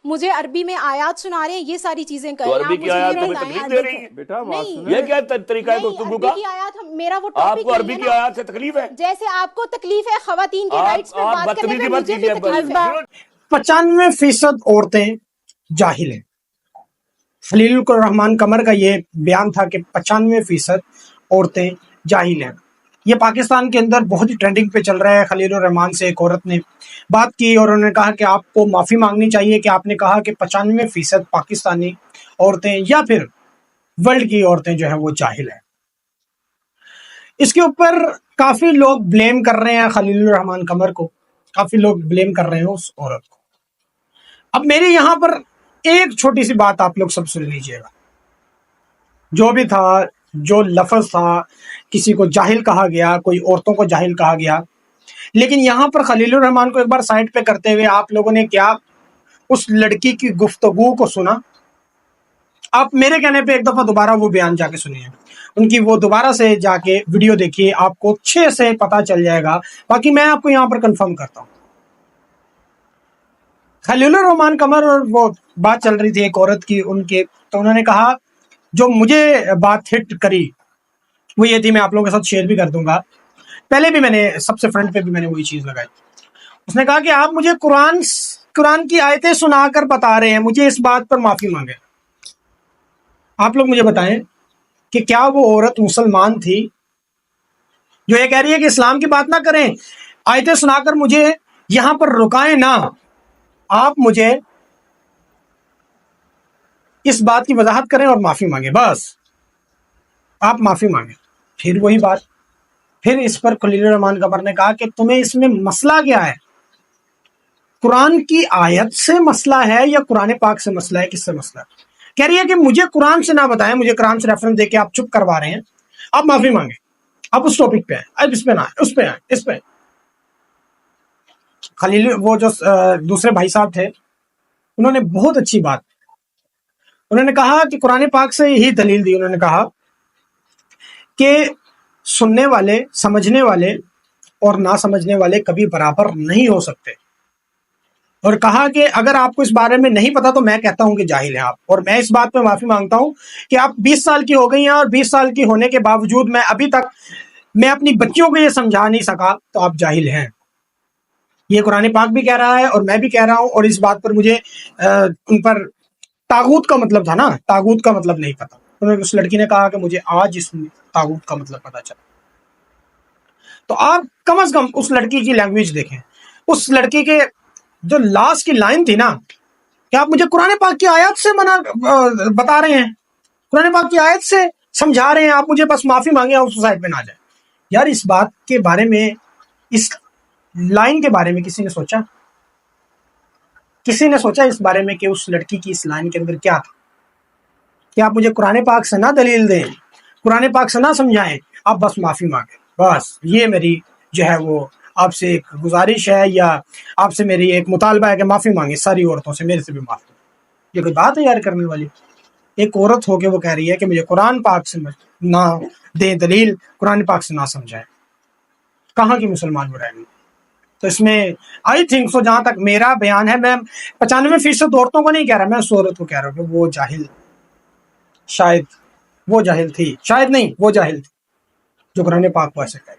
مجھے عربی میں آیات سنا رہے ہیں، یہ ساری چیزیں کر تو رہے ہیں. عربی آپ کی مجھے یہ آیات تمہیں بتائیں. تکلیف دے رہی ہیں؟ بیٹا بات نہیں سنیں. یہ کیا طریقہ ہے نہیں، گفتگو عربی کا؟ کی آیات میرا وہ آپ ٹاپک کو نہیں عربی ہے کی نا. آیات سے تکلیف ہے؟ جیسے آپ کو تکلیف ہے خواتین کے رائٹس پہ آپ بات کرنے بدتمیزی پہ، مت مجھے بھی کیجیے. تکلیف ہے. 95% عورتیں جاہل ہیں. خلیل الرحمان قمر کا یہ بیان تھا کہ 95% عورتیں جاہل ہیں. یہ پاکستان کے اندر بہت ہی ٹرینڈنگ پہ چل رہا ہے. خلیل الرحمان سے ایک عورت نے بات کی اور انہوں نے کہا کہ آپ کو معافی مانگنی چاہیے کہ آپ نے کہا کہ 95% پاکستانی عورتیں یا پھر ورلڈ کی عورتیں جو ہیں وہ جاہل ہیں. اس کے اوپر کافی لوگ بلیم کر رہے ہیں خلیل الرحمان قمر کو، کافی لوگ بلیم کر رہے ہیں اس عورت کو. اب میری یہاں پر ایک چھوٹی سی بات آپ لوگ سب سن لیجئے گا. جو بھی تھا، جو لفظ تھا، کسی کو جاہل کہا گیا، کوئی عورتوں کو جاہل کہا گیا، لیکن یہاں پر خلیل الرحمان کو ایک بار سائڈ پہ کرتے ہوئے آپ لوگوں نے کیا اس لڑکی کی گفتگو کو سنا؟ آپ میرے کہنے پہ ایک دفعہ دوبارہ وہ بیان جا کے سنیے، ان کی وہ دوبارہ سے جا کے ویڈیو دیکھیے، آپ کو اچھے سے پتا چل جائے گا. باقی میں آپ کو یہاں پر کنفرم کرتا ہوں. خلیل الرحمان قمر اور وہ بات چل رہی تھی ایک عورت کی ان کے، تو انہوں نے کہا جو مجھے بات ہٹ کری وہ یہ تھی، میں آپ لوگوں کے ساتھ شیئر بھی کر دوں گا. پہلے بھی میں نے سب سے فرنٹ پہ بھی میں نے وہی چیز لگائی. اس نے کہا کہ آپ مجھے قرآن کی آیتیں سنا کر بتا رہے ہیں، مجھے اس بات پر معافی مانگے. آپ لوگ مجھے بتائیں کہ کیا وہ عورت مسلمان تھی جو یہ کہہ رہی ہے کہ اسلام کی بات نہ کریں، آیتیں سنا کر مجھے یہاں پر رکائیں نہ، آپ مجھے اس بات کی وضاحت کریں اور معافی مانگیں، بس آپ معافی مانگیں. پھر وہی بات، پھر اس پر خلیل الرحمان قمر نے کہا کہ تمہیں اس میں مسئلہ کیا ہے؟ قرآن کی آیت سے مسئلہ ہے یا قرآن پاک سے مسئلہ ہے؟ کس سے مسئلہ ہے؟ کہہ رہی ہے کہ مجھے قرآن سے نہ بتائیں، مجھے قرآن سے ریفرنس دے کے آپ چپ کروا رہے ہیں، آپ معافی مانگیں، آپ اس ٹاپک پہ آئیں، اب اس پہ نہ آئیں، اس پہ آئیں، اس پہ. خلیل وہ جو دوسرے بھائی صاحب تھے انہوں نے بہت اچھی بات، انہوں نے کہا کہ قرآن پاک سے یہی دلیل دی. انہوں نے کہا کہ سننے والے، سمجھنے والے اور نہ سمجھنے والے کبھی برابر نہیں ہو سکتے، اور کہا کہ اگر آپ کو اس بارے میں نہیں پتا تو میں کہتا ہوں کہ جاہل ہیں آپ، اور میں اس بات پہ معافی مانگتا ہوں کہ آپ 20 سال کی ہو گئی ہیں اور 20 سال کی ہونے کے باوجود میں ابھی تک میں اپنی بچیوں کو یہ سمجھا نہیں سکا، تو آپ جاہل ہیں. یہ قرآن پاک بھی کہہ رہا ہے اور میں بھی کہہ رہا ہوں، اور اس بات پر مجھے ان پر طاغوت کا مطلب تھا نا، طاغوت کا مطلب نہیں پتا. اس لڑکی نے کہا کہ مجھے آج اس طاغوت کا مطلب پتا چلا. تو آپ کم از کم اس لڑکی کی لینگویج دیکھیں. اس لڑکی کے جو لاسٹ کی لائن تھی نا کہ آپ مجھے قرآن پاک کی آیات سے بتا رہے ہیں، قرآن پاک کی آیت سے سمجھا رہے ہیں، آپ مجھے بس معافی مانگیں اور اس سائڈ پہ نہ جائیں. یار اس بات کے بارے میں، اس لائن کے بارے میں کسی نے سوچا؟ کسی نے سوچا اس بارے میں کہ اس لڑکی کی اس لائن کے اندر کیا تھا؟ کہ آپ مجھے قرآن پاک سے نہ دلیل دیں، قرآن پاک سے نہ سمجھائیں، آپ بس معافی مانگیں. بس یہ میری جو ہے وہ آپ سے ایک گزارش ہے، یا آپ سے میری ایک مطالبہ ہے کہ معافی مانگیں ساری عورتوں سے، میرے سے بھی معافی. یہ کوئی بات ہے یار کرنے والی؟ ایک عورت ہو کے وہ کہہ رہی ہے کہ مجھے قرآن پاک سے نہ دیں دلیل، قرآن پاک سے نہ سمجھائیں. کہاں کی مسلمان وہ رہ گئی؟ تو اس میں آئی تھنک سو، جہاں تک میرا بیان ہے، میں 95% عورتوں کو نہیں کہہ رہا، میں اس عورت کو کہہ رہا ہوں کہ وہ جاہل، شاید وہ جاہل تھی، شاید نہیں، وہ جاہل تھی جو قرآن پاک کو ایسے کہہ رہی.